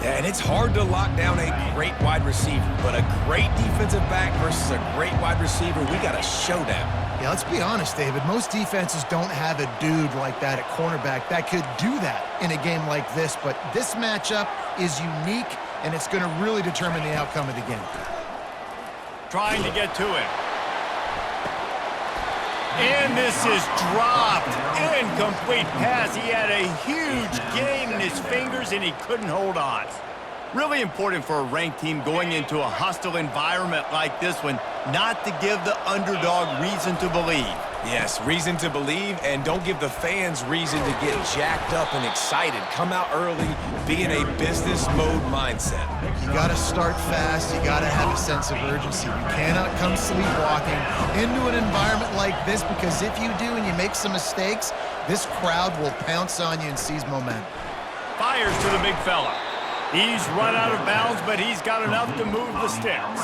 And it's hard to lock down a great wide receiver, but a great defensive back versus a great wide receiver, we got a showdown. Yeah, let's be honest, David. Most defenses don't have a dude like that at cornerback that could do that in a game like this, but this matchup is unique, and it's going to really determine the outcome of the game. Trying to get to it. And this is dropped. Incomplete pass. He had a huge gain in his fingers, and he couldn't hold on. Really important for a ranked team going into a hostile environment like this one, not to give the underdog reason to believe. Yes, reason to believe, and don't give the fans reason to get jacked up and excited. Come out early, be in a business mode mindset. You got to start fast. You got to have a sense of urgency. You cannot come sleepwalking into an environment like this, because if you do and you make some mistakes, this crowd will pounce on you and seize momentum. Fires to the big fella. He's run out of bounds, but he's got enough to move the sticks.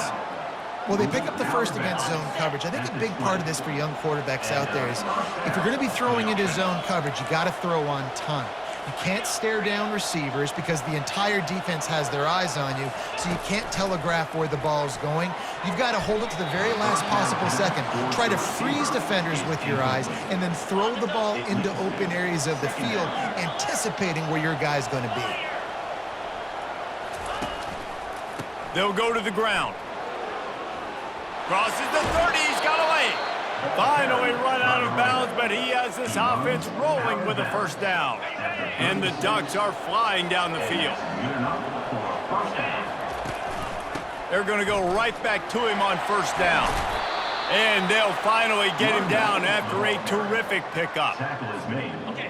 Well, they pick up the first against zone coverage. I think a big part of this for young quarterbacks out there is if you're going to be throwing into zone coverage, you got to throw on time. You can't stare down receivers because the entire defense has their eyes on you, so you can't telegraph where the ball's going. You've got to hold it to the very last possible second. Try to freeze defenders with your eyes and then throw the ball into open areas of the field, anticipating where your guy's going to be. They'll go to the ground. Crosses the 30, he's got away. Finally run out of bounds, but he has this offense rolling with a first down. And the Ducks are flying down the field. They're going to go right back to him on first down. And they'll finally get him down after a terrific pickup.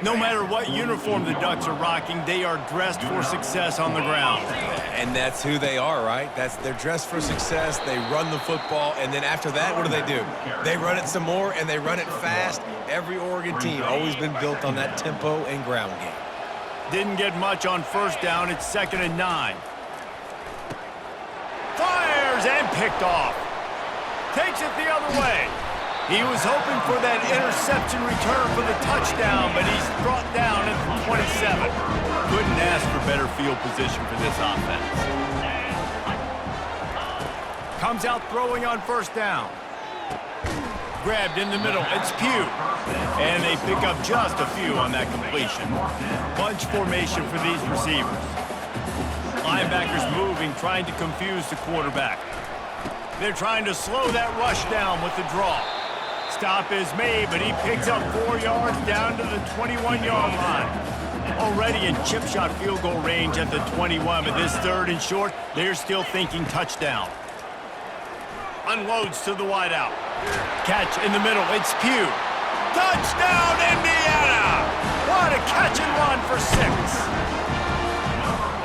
No matter what uniform the Ducks are rocking, they are dressed for success on the ground. And that's who they are, right? They're dressed for success. They run the football, and then after that, what do? They run it some more, and they run it fast. Every Oregon team always been built on that tempo and ground game. Didn't get much on first down. It's 2nd and 9. Fires and picked off. Takes it the other way. He was hoping for that interception return for the touchdown, but he's brought down at the 27. Couldn't ask for better field position for this offense. Comes out throwing on first down. Grabbed in the middle. It's Pugh. And they pick up just a few on that completion. Bunch formation for these receivers. Linebackers moving, trying to confuse the quarterback. They're trying to slow that rush down with the draw. Stop is made, but he picks up 4 yards down to the 21-yard line. Already in chip shot field goal range at the 21, but this 3rd and short, they're still thinking touchdown. Unloads to the wideout. Catch in the middle, it's Pugh. Touchdown, Indiana! What a catch and run for 6.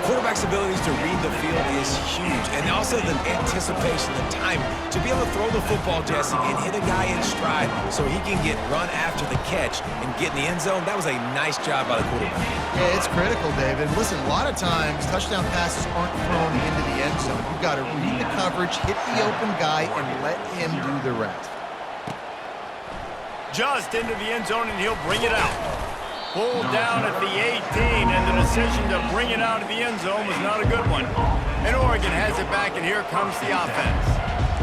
Quarterback's abilities to read the field is huge, and also the anticipation, the time to be able to throw the football, Jesse, and hit a guy in stride so he can get run after the catch and get in the end zone. That was a nice job by the quarterback. Yeah, it's critical, David. Listen, a lot of times touchdown passes aren't thrown into the end zone. You've got to read the coverage, hit the open guy, and let him do the rest. Just into the end zone, and he'll bring it out. Pulled down at the 18, and the decision to bring it out of the end zone was not a good one. And Oregon has it back, and here comes the offense.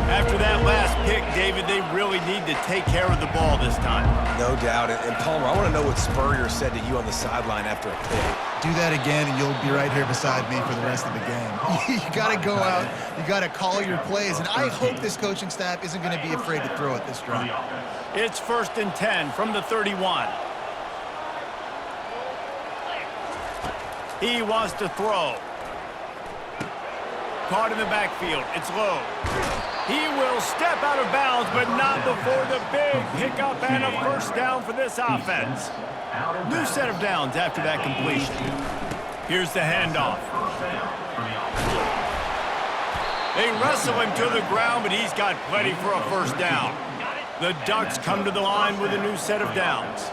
After that last pick, David, they really need to take care of the ball this time. No doubt. And Palmer, I want to know what Spurrier said to you on the sideline after a pick. Do that again, and you'll be right here beside me for the rest of the game. You got to go out. You got to call your plays, and I hope this coaching staff isn't going to be afraid to throw it this drive. It's 1st and 10 from the 31. He wants to throw. Caught in the backfield. It's low. He will step out of bounds, but not before the big pickup and a first down for this offense. New set of downs after that completion. Here's the handoff. They wrestle him to the ground, but he's got plenty for a first down. The Ducks come to the line with a new set of downs.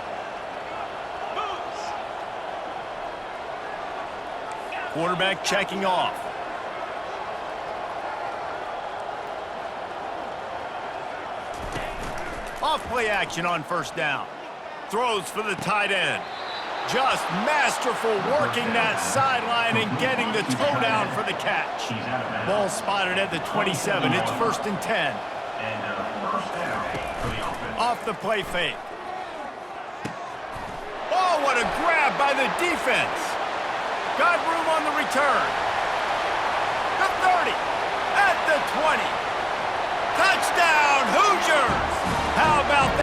Quarterback checking off. Off play action on first down. Throws for the tight end. Just masterful working that sideline and getting the toe down for the catch. Ball spotted at the 27. It's 1st and 10. Off the play fake. Oh, what a grab by the defense. Got room on the return. The 30. At the 20. Touchdown, Hoosiers! How about that?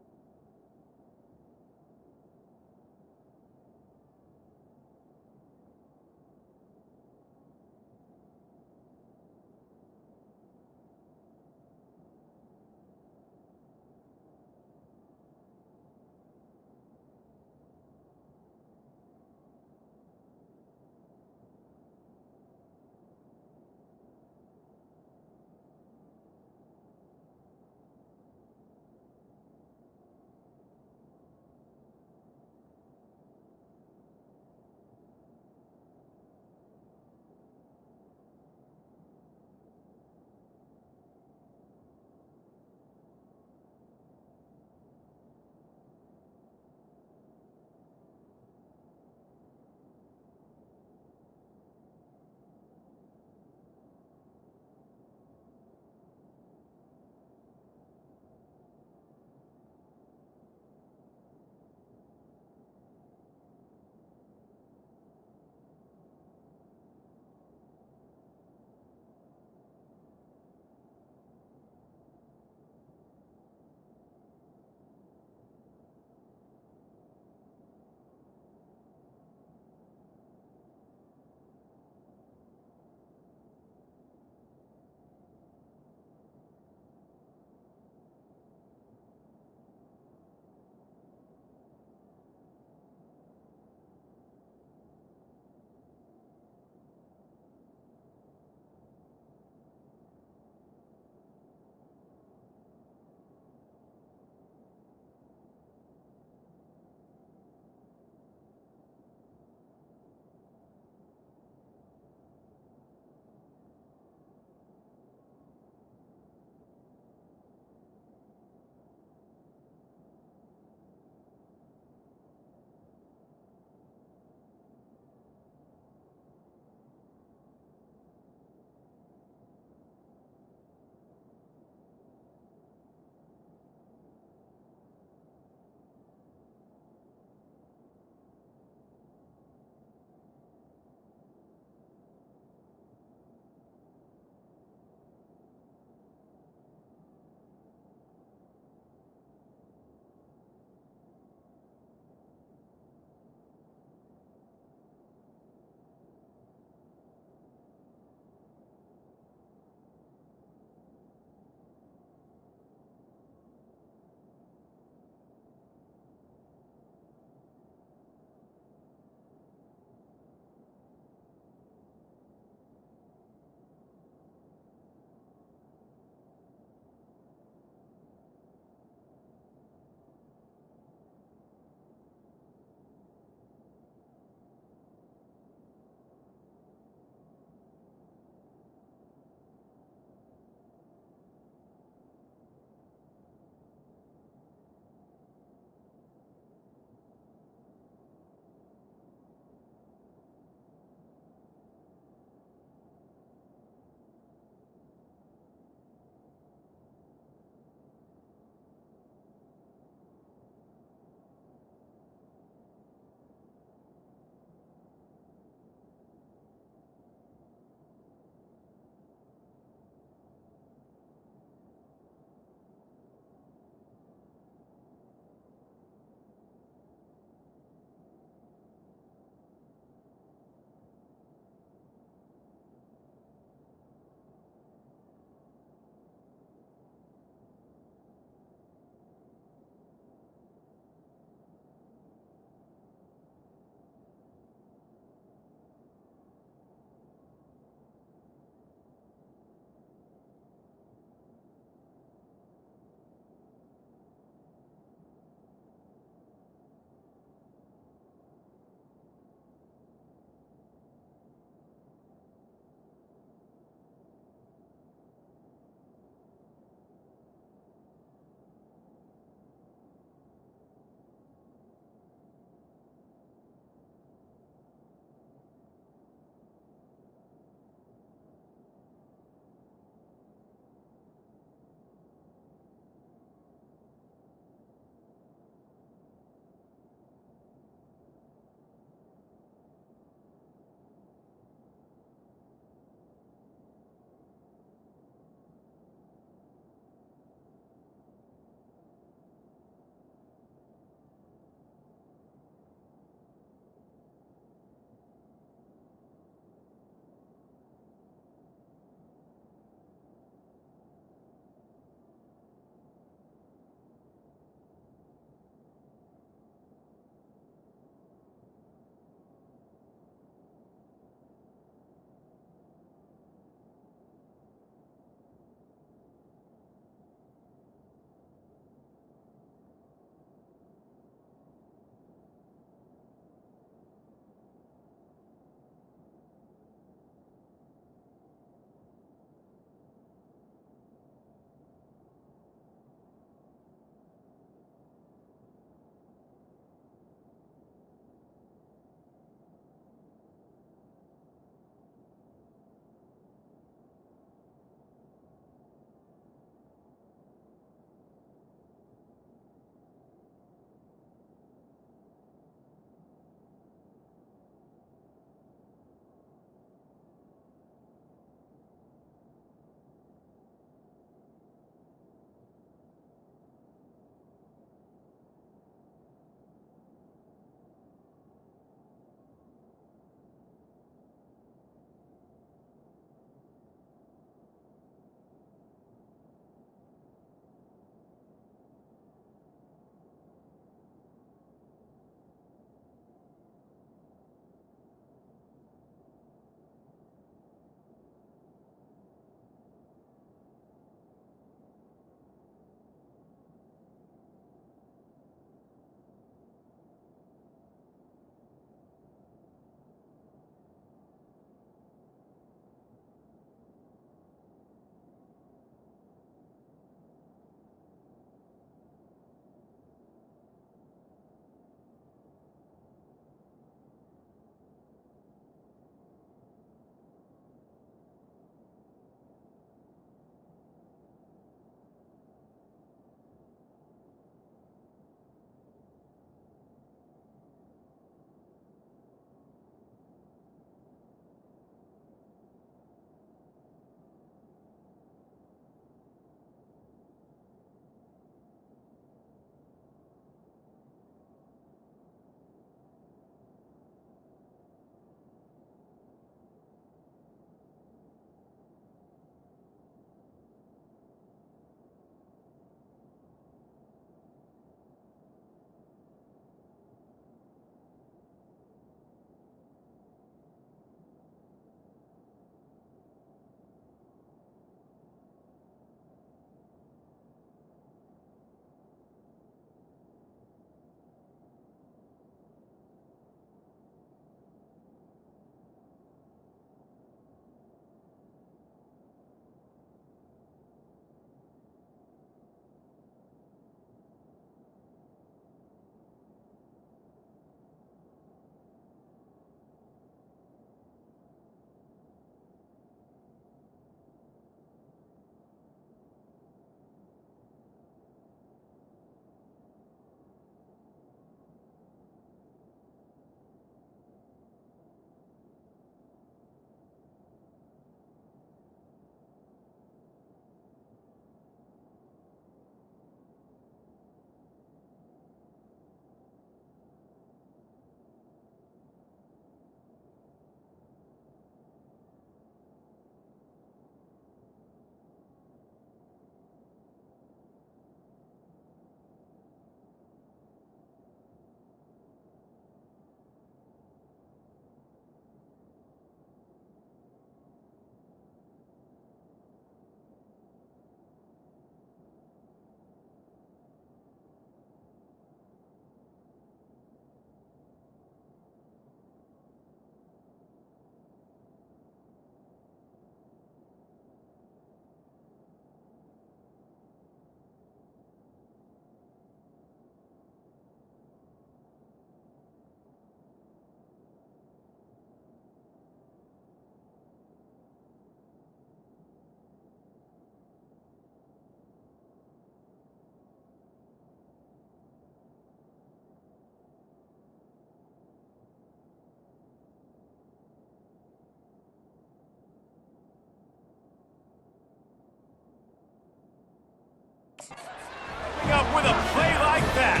Up with a play like that.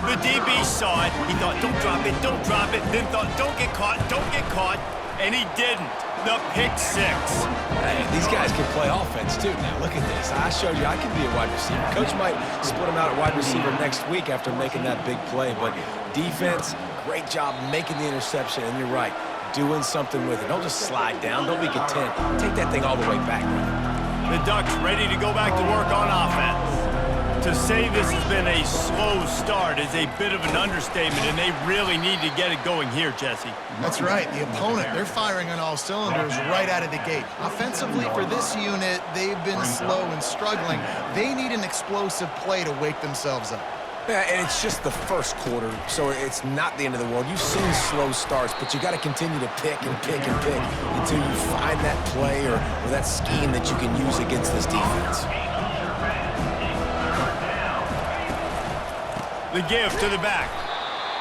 The DB saw it. He thought, don't drop it, don't drop it. Then thought, don't get caught, don't get caught. And he didn't. The pick six. Hey, these guys can play offense, too. Now, look at this. I showed you I can be a wide receiver. Coach might split him out at wide receiver next week after making that big play. But defense, great job making the interception. And you're right, doing something with it. Don't just slide down. Don't be content. Take that thing all the way back, brother. The Ducks ready to go back to work on offense. To say this has been a slow start is a bit of an understatement, and they really need to get it going here, Jesse. That's right. The opponent, they're firing on all cylinders right out of the gate. Offensively, for this unit, they've been slow and struggling. They need an explosive play to wake themselves up. Yeah, and it's just the first quarter, so it's not the end of the world. You've seen slow starts, but you got to continue to pick and pick and pick until you find that play or that scheme that you can use against this defense. The give to the back.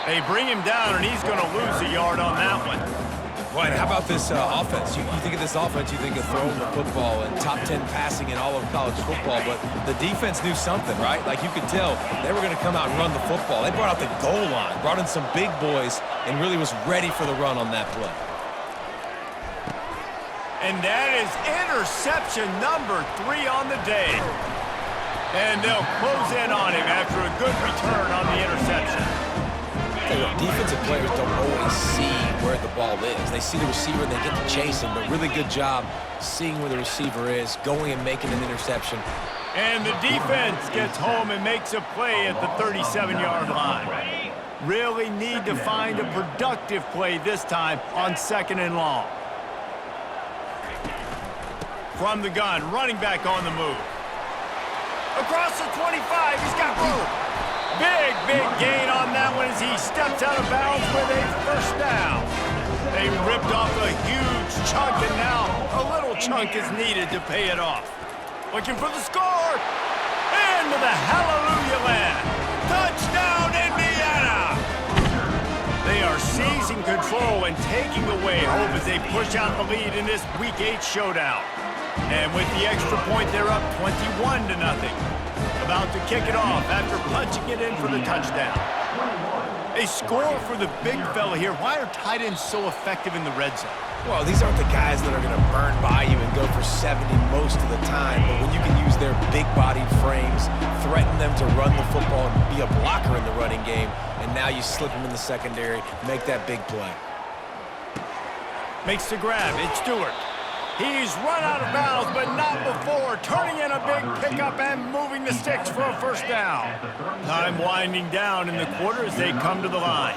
They bring him down, and he's going to lose a yard on that one. Boy, how about this offense? You think of this offense, you think of throwing the football and top 10 passing in all of college football, but the defense knew something, right? Like you could tell they were going to come out and run the football. They brought out the goal line, brought in some big boys, and really was ready for the run on that play. And that is interception number 3 on the day. And they'll close in on him after a good return on the interception. Defensive players don't always see where the ball is. They see the receiver and they get to chase him, but really good job seeing where the receiver is, going and making an interception. And the defense gets home and makes a play at the 37-yard line. Really need to find a productive play this time on 2nd and long. From the gun, running back on the move. Across the 25, he's got room. Big gain on that one as he steps out of bounds with a first down. They ripped off a huge chunk, and now a little chunk is needed to pay it off. Looking for the score. Into the hallelujah land. Touchdown, Indiana! They are seizing control and taking away hope as they push out the lead in this Week 8 showdown. And with the extra point, they're up 21-0. About to kick it off after punching it in for the touchdown. A score for the big fella here. Why are tight ends so effective in the red zone? Well, these aren't the guys that are going to burn by you and go for 70 most of the time, but when you can use their big-bodied frames, threaten them to run the football and be a blocker in the running game, and now you slip them in the secondary, make that big play. Makes the grab. It's Stewart. He's run out of bounds, but not before turning in a big pickup and moving the sticks for a first down. Time winding down in the quarter as they come to the line.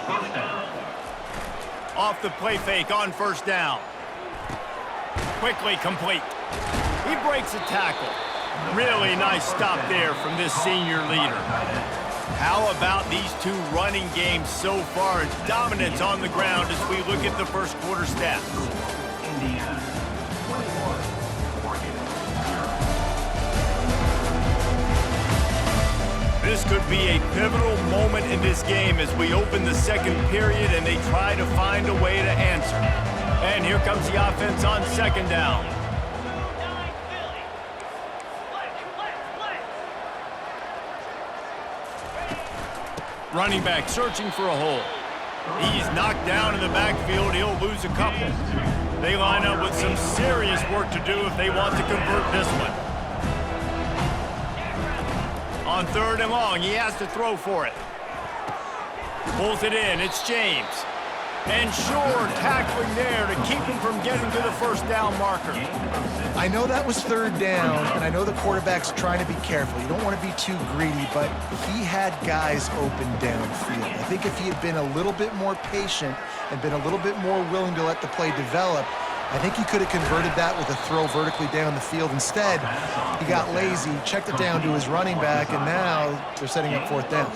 Off the play fake on first down. Quickly complete. He breaks a tackle. Really nice stop there from this senior leader. How about these two running games so far? Dominance on the ground as we look at the first quarter stats. This could be a pivotal moment in this game as we open the second period and they try to find a way to answer. And here comes the offense on 2nd down. Running back searching for a hole. He's knocked down in the backfield. He'll lose a couple. They line up with some serious work to do if they want to convert this one. On 3rd and long, he has to throw for it. Pulls it in. It's James. And Shore tackling there to keep him from getting to the first down marker. I know that was 3rd down, and I know the quarterback's trying to be careful. You don't want to be too greedy, but he had guys open downfield. I think if he had been a little bit more patient and been a little bit more willing to let the play develop, I think he could have converted that with a throw vertically down the field. Instead, he got lazy, checked it down to his running back, and now they're setting up 4th down.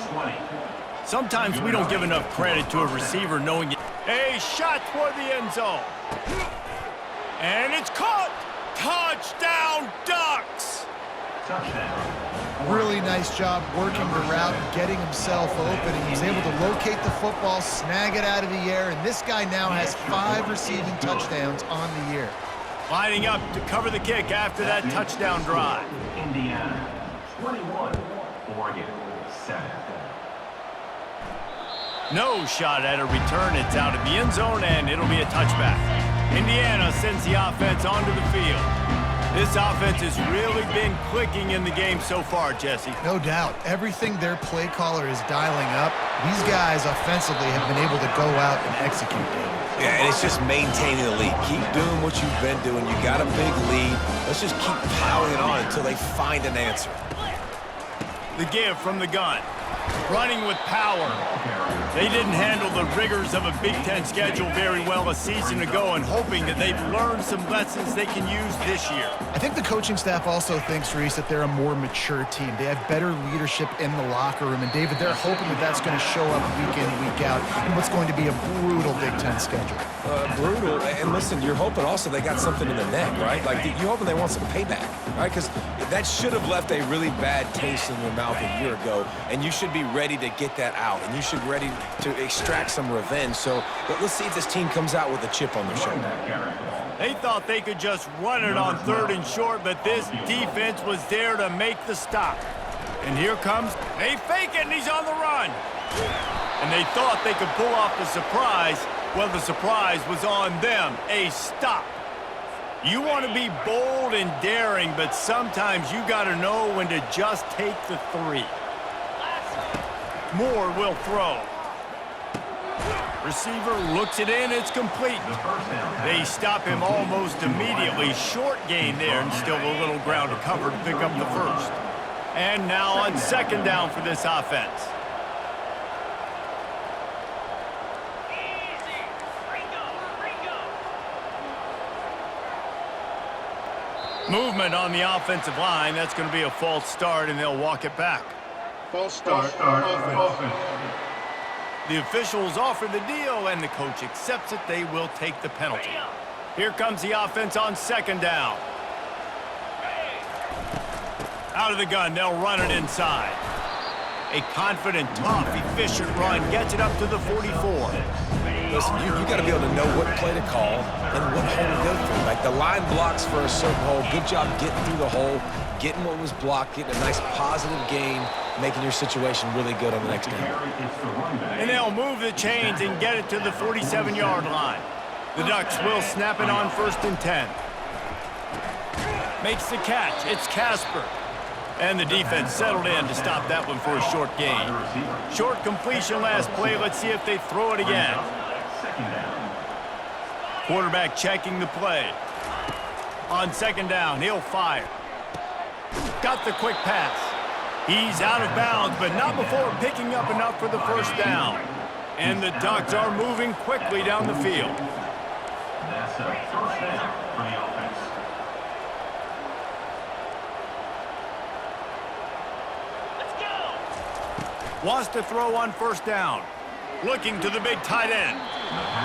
Sometimes we don't give enough credit to a receiver knowing it. A shot toward the end zone. And it's caught. Touchdown, Ducks! Really nice job working the route and getting himself open. He was able to locate the football, snag it out of the air, and this guy now has 5 receiving touchdowns on the year. Lining up to cover the kick after that touchdown drive. Indiana. 21, Oregon, 7. No shot at a return. It's out of the end zone, and it'll be a touchback. Indiana sends the offense onto the field. This offense has really been clicking in the game so far, Jesse. No doubt. Everything their play caller is dialing up, these guys offensively have been able to go out and execute it. Yeah, and it's just maintaining the lead. Keep doing what you've been doing. You got a big lead. Let's just keep piling it on until they find an answer. The give from the gun. Running with power. They didn't handle the rigors of a Big Ten schedule very well a season ago, and hoping that they've learned some lessons they can use this year. I think the coaching staff also thinks, Reese, that they're a more mature team. They have better leadership in the locker room. And, David, they're hoping that that's going to show up week in, week out in what's going to be a brutal Big Ten schedule. Brutal. And listen, you're hoping also they got something in the neck, right? Like, you're hoping they want some payback, right? Because that should have left a really bad taste in your mouth a year ago, and you should be ready to get that out, and you should be ready to extract some revenge. So let's see if this team comes out with a chip on their shoulder. They thought they could just run it on 3rd and short, but this defense was there to make the stop. And here comes, they fake it, and he's on the run. And they thought they could pull off the surprise. Well, the surprise was on them, a stop. You want to be bold and daring, but sometimes you got to know when to just take the 3. Moore will throw. Receiver looks it in, it's complete. They stop him almost immediately. Short gain there, and still a little ground to cover to pick up the first. And now on 2nd down for this offense. Movement on the offensive line. That's going to be a false start, and they'll walk it back. False start offense. The officials offer the deal, and the coach accepts it. They will take the penalty. Here comes the offense on 2nd down. Out of the gun, they'll run it inside. A confident, tough, efficient run gets it up to the 44. Listen, you got to be able to know what play to call and what hole to go through. Like, the line blocks for a certain hole. Good job getting through the hole, getting what was blocked, getting a nice positive gain, making your situation really good on the next down. And they'll move the chains and get it to the 47-yard line. The Ducks will snap it on 1st and 10. Makes the catch. It's Casper. And the defense settled in to stop that one for a short gain. Short completion last play. Let's see if they throw it again. Quarterback checking the play. On 2nd down, he'll fire. Got the quick pass. He's out of bounds, but not before picking up enough for the 1st down. And the Ducks are moving quickly down the field. That's a 1st down for the offense. Wants to throw on 1st down. Looking to the big tight end.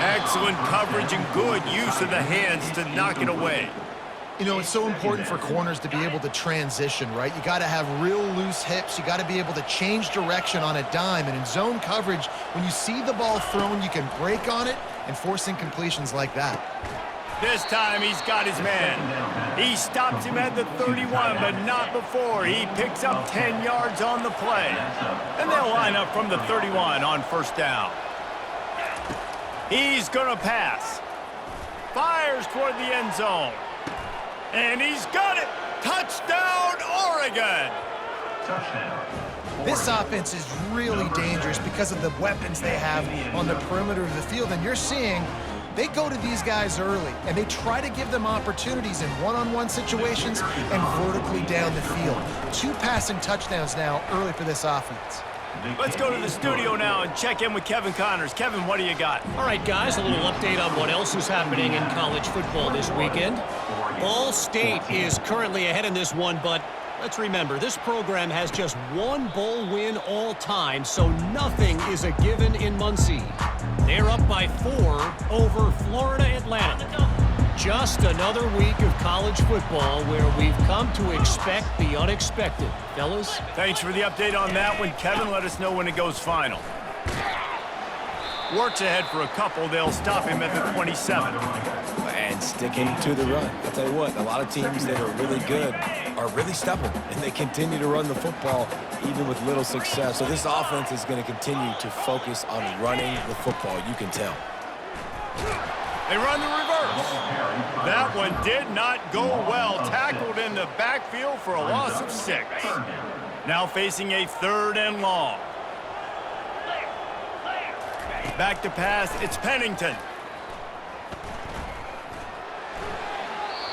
Excellent coverage and good use of the hands to knock it away. You know, it's so important for corners to be able to transition, right? You got to have real loose hips. You got to be able to change direction on a dime. And in zone coverage, when you see the ball thrown, you can break on it and force incompletions like that. This time he's got his man. He stops him at the 31, but not before. He picks up 10 yards on the play. And they'll line up from the 31 on 1st down. He's going to pass. Fires toward the end zone. And he's got it. Touchdown, Oregon. Touchdown. This offense is really dangerous because of the weapons they have on the perimeter of the field. And you're seeing they go to these guys early, and they try to give them opportunities in one-on-one situations and vertically down the field. 2 passing touchdowns now early for this offense. Let's go to the studio now and check in with Kevin Connors. Kevin, what do you got? All right, guys, a little update on what else is happening in college football this weekend. Ball State is currently ahead in this one, but let's remember, this program has just 1 bowl win all time, so nothing is a given in Muncie. They're up by 4 over Florida Atlantic. Just another week of college football where we've come to expect the unexpected. Fellas? Thanks for the update on that one, Kevin. Let us know when it goes final. Works ahead for a couple. They'll stop him at the 27. And sticking to the run. I'll tell you what, a lot of teams that are really good are really stubborn, and they continue to run the football even with little success. So this offense is going to continue to focus on running the football, you can tell. They run the reverse. That one did not go well. Tackled in the backfield for a loss of 6. Now facing a 3rd and long. Back to pass, it's Pennington.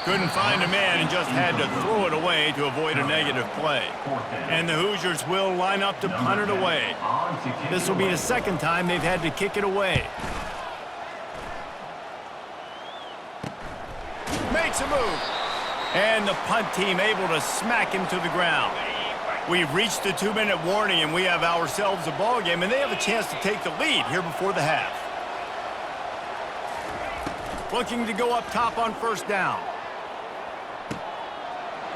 Couldn't find a man and just had to throw it away to avoid a negative play. And the Hoosiers will line up to punt it away. This will be the 2nd time they've had to kick it away. Makes a move. And the punt team able to smack him to the ground. We've reached the 2-minute warning, and we have ourselves a ball game, and they have a chance to take the lead here before the half. Looking to go up top on 1st down.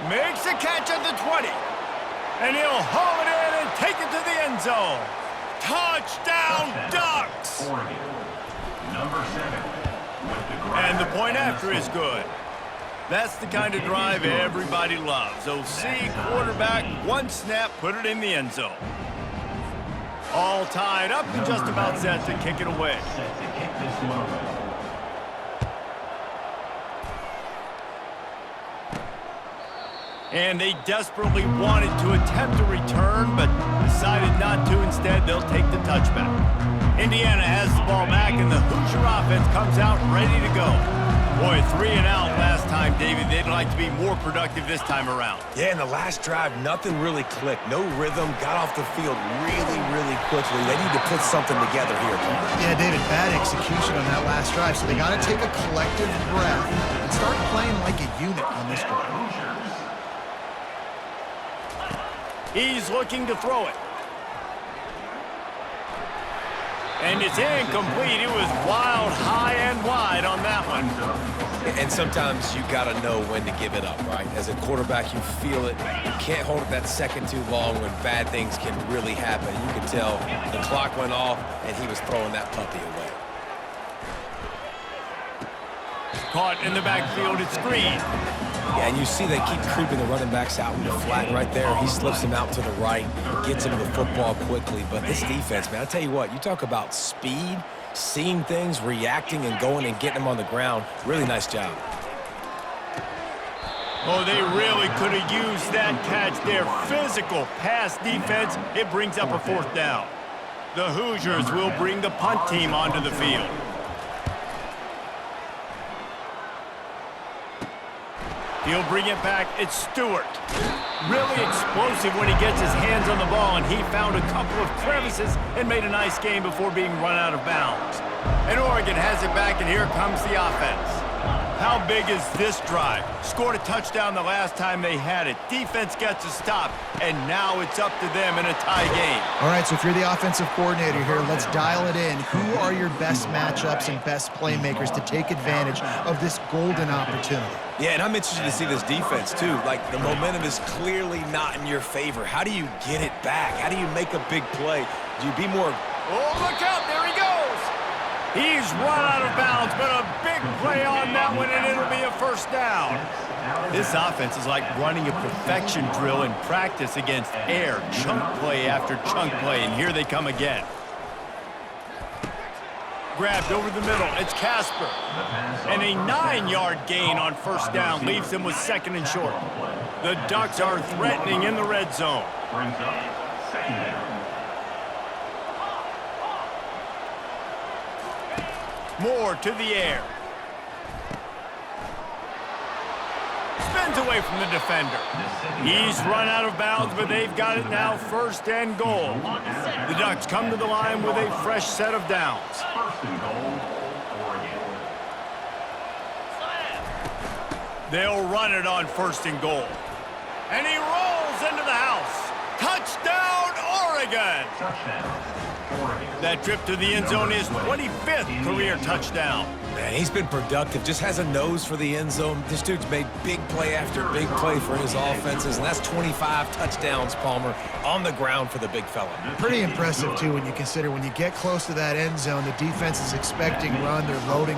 Makes a catch at the 20. And he'll haul it in and take it to the end zone. Touchdown, Ducks! Number 7. And the point after is good. That's the kind of drive everybody loves. OC, quarterback, 1 snap, put it in the end zone. All tied up and just about set to kick it away. Set to kick this one away. And they desperately wanted to attempt a return, but decided not to. Instead, they'll take the touchback. Indiana has the ball back, and the Hoosier offense comes out ready to go. Boy, 3 and out last time, David. They'd like to be more productive this time around. Yeah, in the last drive, nothing really clicked. No rhythm, got off the field really, really quickly. They need to put something together here, Paul. Yeah, David, bad execution on that last drive, so they got to take a collective breath and start playing like a unit on this drive. He's looking to throw it. And it's incomplete. It was wild, high and wide on that one. And sometimes you got to know when to give it up, right? As a quarterback, you feel it. You can't hold it that second too long when bad things can really happen. You can tell the clock went off, and he was throwing that puppy away. Caught in the backfield, it's Green. Yeah, and you see they keep creeping the running backs out in the flat right there. He slips him out to the right, gets him the football quickly. But this defense, man, I tell you what, you talk about speed, seeing things, reacting, and going and getting them on the ground. Really nice job. Oh, they really could have used that catch there. Physical pass defense. It brings up a 4th down. The Hoosiers will bring the punt team onto the field. He'll bring it back. It's Stewart. Really explosive when he gets his hands on the ball, and he found a couple of crevices and made a nice game before being run out of bounds. And Oregon has it back, and here comes the offense. How big is this drive? Scored a touchdown the last time they had it. Defense gets a stop, and now it's up to them in a tie game. All right, so if you're the offensive coordinator here, let's dial it in. Who are your best matchups and best playmakers to take advantage of this golden opportunity? Yeah, and I'm interested to see this defense, too. Like, the momentum is clearly not in your favor. How do you get it back? How do you make a big play? Do you be more... Oh, look out. There he goes. He's run out of bounds, but a big play on that one, and it'll be a 1st down. This offense is like running a perfection drill in practice against air. Chunk play after chunk play, and here they come again. Grabbed over the middle. It's Casper. And a 9-yard gain on 1st down leaves them with 2nd and short. The Ducks are threatening in the red zone. Brings up 2nd down. Moore to the air. Spins away from the defender. He's run out of bounds, but they've got it now 1st and goal. The Ducks come to the line with a fresh set of downs. 1st and goal, Oregon. They'll run it on 1st and goal. And he rolls into the house. Touchdown, Oregon! Touchdown, Oregon. That trip to the end zone is 25th career touchdown. Man, he's been productive, just has a nose for the end zone. This dude's made big play after big play for his offenses, and that's 25 touchdowns, Palmer, on the ground for the big fella. Pretty impressive, too, when you consider when you get close to that end zone, the defense is expecting run, they're loading the